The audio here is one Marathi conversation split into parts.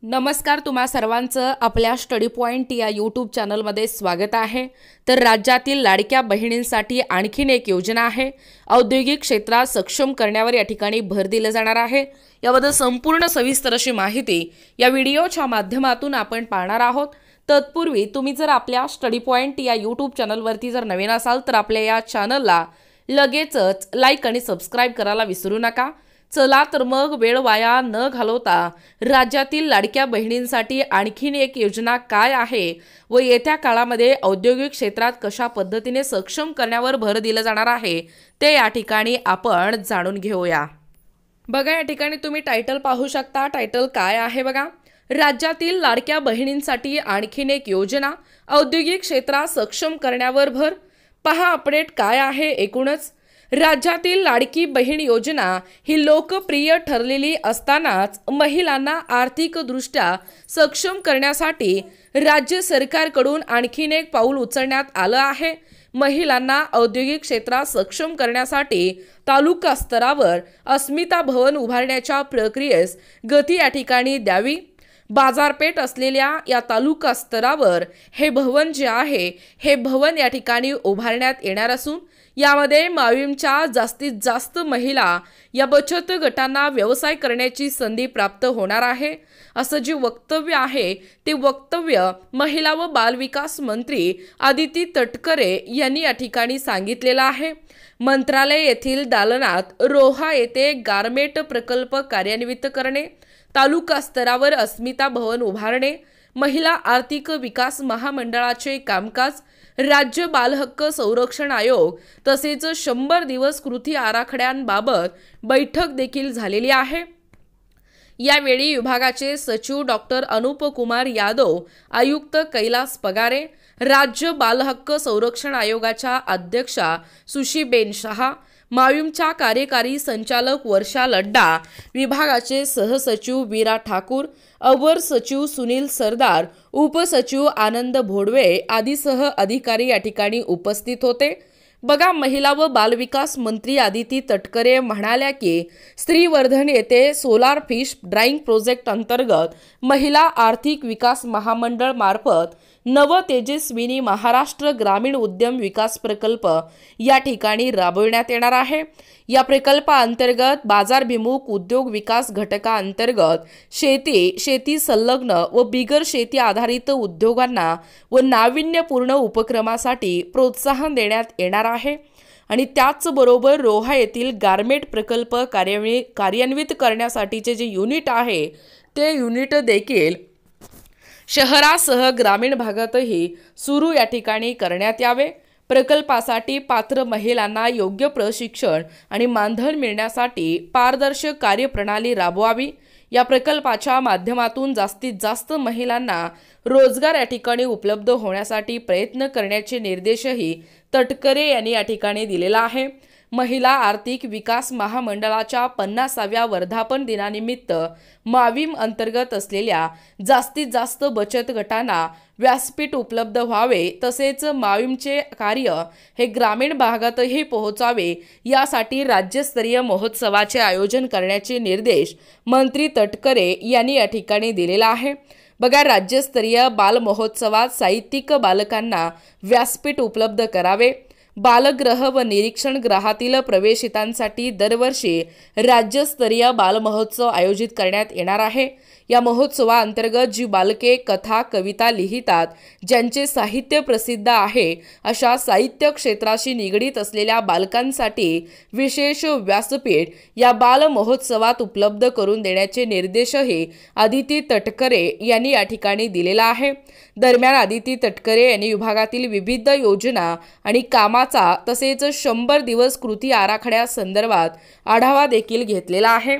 नमस्कार, तुम्हा सर्वांचं आपल्या स्टडी पॉइंट या यूट्यूब चॅनलमध्ये स्वागत आहे। तर राज्यातील लाडक्या बहिणींसाठी आणखीन एक योजना आहे। औद्योगिक क्षेत्रात सक्षम करण्यावर या ठिकाणी भर दिला जाणार आहे। याबद्दल संपूर्ण सविस्तर अशी माहिती या व्हिडिओच्या माध्यमातून आपण पाहणार आहोत। तत्पूर्वी तुम्ही जर आपल्या स्टडी पॉइंट या यूट्यूब चॅनलवरती जर नवीन असाल तर आपल्या या चॅनलला लगेचच लाईक आणि सबस्क्राइब करायला विसरू नका। चला तर मग वेळ वाया न घालवता राज्यातील लाडक्या बहिणींसाठी आणखीन एक योजना काय आहे व येत्या काळामध्ये औद्योगिक क्षेत्रात कशा पद्धतीने सक्षम करण्यावर भर दिला जाणार आहे ते या ठिकाणी आपण जाणून घेऊया। बघा, या ठिकाणी तुम्ही टायटल पाहू शकता। टायटल काय आहे बघा, राज्यातील लाडक्या बहिणींसाठी आणखीन एक योजना, औद्योगिक क्षेत्रात सक्षम करण्यावर भर। पहा अपडेट काय आहे। एकूणच राज्यातील लाडकी बहीण योजना ही लोकप्रिय ठरलेली असतानाच महिलांना आर्थिकदृष्ट्या सक्षम करण्यासाठी राज्य सरकारकडून आणखीन एक पाऊल उचलण्यात आलं आहे। महिलांना औद्योगिक क्षेत्रात सक्षम करण्यासाठी तालुका स्तरावर अस्मिता भवन उभारण्याच्या प्रक्रियेस गती या ठिकाणी द्यावी। बाजारपेठ असलेल्या या तालुका स्तरावर हे भवन जे आहे हे भवन या ठिकाणी उभारण्यात येणार असून यामध्ये माविमच्या जास्तीत जास्त महिला या बचत गटांना व्यवसाय करण्याची संधी प्राप्त होणार आहे, असं जे वक्तव्य आहे ते वक्तव्य महिला व बालविकास मंत्री आदिती तटकरे यांनी या ठिकाणी सांगितलेलं आहे। मंत्रालय येथील दालनात रोहा येथे गारमेट प्रकल्प कार्यान्वित करणे, तालुका स्तरावर अस्मिता भवन उभारणे, महिला आर्थिक विकास महामंडळाचे कामकाज, राज्य बालहक्क संरक्षण आयोग तसेच 100 दिवस कृती आराखड्यांबाबत बैठक देखील झालेली आहे। यावेळी विभागाचे सचिव डॉक्टर अनुप कुमार यादव, आयुक्त कैलास पगारे, राज्य बालहक्क संरक्षण आयोगाच्या अध्यक्षा सुशीबेन शहा, माविमच्या कार्यकारी संचालक वर्षा लड्डा, विभागाचे सहसचिव वीरा ठाकूर, अवर सचिव सुनील सरदार, उपसचिव आनंद भोडवे आदीसह अधिकारी या ठिकाणी उपस्थित होते। बघा, महिला व बालविकास मंत्री आदिती तटकरे म्हणाल्या की स्त्रीवर्धन येथे सोलार फिश ड्राइंग प्रोजेक्ट अंतर्गत महिला आर्थिक विकास महामंडळ मार्फत नव तेजस्विनी महाराष्ट्र ग्रामीण उद्यम विकास प्रकल्प या ठिकाणी राबविण्यात येणार आहे। या प्रकल्पाअंतर्गत बाजारभिमुख उद्योग विकास घटकाअंतर्गत शेती संलग्न व बिगर शेती आधारित उद्योगांना व नाविन्यपूर्ण उपक्रमासाठी प्रोत्साहन देण्यात येणार आहे आणि त्याचबरोबर रोहा येथील गारमेट प्रकल्प कार्यान्वित करण्यासाठीचे जे युनिट आहे ते युनिट देखील शहरासह ग्रामीण भागातही सुरू या ठिकाणी करण्यात यावे। प्रकल्पासाठी पात्र महिलांना योग्य प्रशिक्षण आणि मानधन मिळण्यासाठी पारदर्शक कार्यप्रणाली राबवावी। या प्रकल्पाच्या माध्यमातून जास्तीत जास्त महिलांना रोजगार या ठिकाणी उपलब्ध होण्यासाठी प्रयत्न करण्याचे निर्देशही तटकरे यांनी या ठिकाणी दिलेला आहे। महिला आर्थिक विकास महामंडळाच्या 50व्या वर्धापन दिनानिमित्त माविम अंतर्गत असलेल्या जास्तीत जास्त बचत गटांना व्यासपीठ उपलब्ध व्हावे तसेच माविमचे कार्य हे ग्रामीण भागातही पोहोचावे यासाठी राज्यस्तरीय महोत्सवाचे आयोजन करण्याचे निर्देश मंत्री तटकरे यांनी या ठिकाणी दिलेला आहे। बघा, राज्यस्तरीय बाल महोत्सवात साहित्यिक बालकांना व्यासपीठ उपलब्ध करावे। बालगृह व निरीक्षण गृहातील प्रवेशितांसाठी दरवर्षी राज्यस्तरीय बाल महोत्सव आयोजित करण्यात येणार आहे। या महोत्सवाअंतर्गत जी बालके कथा कविता लिहितात, ज्यांचे साहित्य प्रसिद्ध आहे, अशा साहित्य क्षेत्राशी निगडीत असलेल्या बालकांसाठी विशेष व्यासपीठ या बाल महोत्सवात उपलब्ध करून देण्याचे निर्देशही आदिती तटकरे यांनी या ठिकाणी दिलेला आहे। दरम्यान आदिती तटकरे यांनी विभागातील विविध योजना आणि कामाचा तसेच 100 दिवस कृती आराखड्यासंदर्भात आढावा देखील घेतलेला आहे।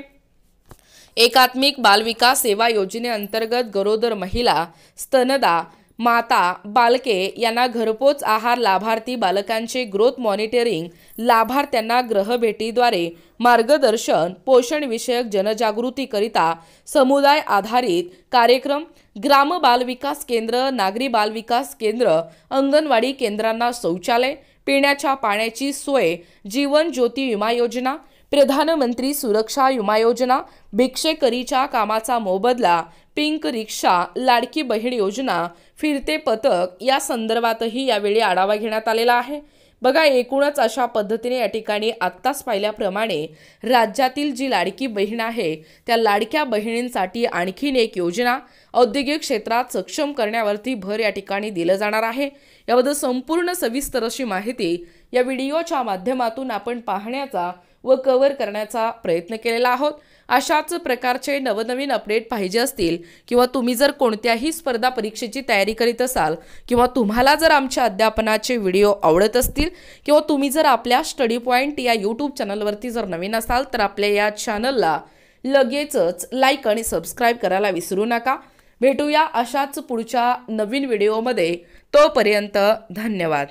एकात्मिक बालविकास सेवा योजनेअंतर्गत गरोदर महिला, स्तनदा माता, बालके यांना घरपोच आहार, लाभार्थी बालकांचे ग्रोथ मॉनिटरिंग, लाभार्थ्यांना गृहभेटीद्वारे मार्गदर्शन, पोषण विषयक जनजागृतीकरिता समुदाय आधारित कार्यक्रम, ग्राम बालविकास केंद्र, नागरी बालविकास केंद्र, अंगणवाडी केंद्रांना शौचालय, पिण्याच्या पाण्याची सोय, जीवन ज्योती विमा योजना, प्रधानमंत्री सुरक्षा विमा योजना, भिक्षेकरीच्या कामाचा मोबदला, पिंक रिक्षा, लाडकी बहीण योजना, फिरते पथक या संदर्भातही यावेळी आढावा घेण्यात आलेला आहे। बघा, एकूणच अशा पद्धतीने या ठिकाणी आत्ताच पाहिल्याप्रमाणे राज्यातील जी लाडकी बहीण आहे त्या लाडक्या बहिणींसाठी आणखीन एक योजना औद्योगिक क्षेत्रात सक्षम करण्यावरती भर या ठिकाणी दिलं जाणार आहे। याबद्दल संपूर्ण सविस्तर अशी माहिती या व्हिडिओच्या माध्यमातून आपण पाहण्याचा व कव्हर करण्याचा प्रयत्न केलेला आहोत। अशाच प्रकारचे नवनवीन अपडेट पाहिजे असतील किंवा तुम्ही जर कोणत्याही स्पर्धा परीक्षेची तयारी करीत असाल किंवा तुम्हाला जर आमच्या अध्यापनाचे व्हिडिओ आवडत असतील किंवा तुम्ही जर आपल्या स्टडी पॉइंट या यूट्यूब चॅनलवरती जर नवीन असाल तर आपल्या या चॅनलला लगेचच लाईक आणि सबस्क्राईब करायला विसरू नका। भेटूया अशाच पुढच्या नवीन व्हिडिओमध्ये, तोपर्यंत धन्यवाद।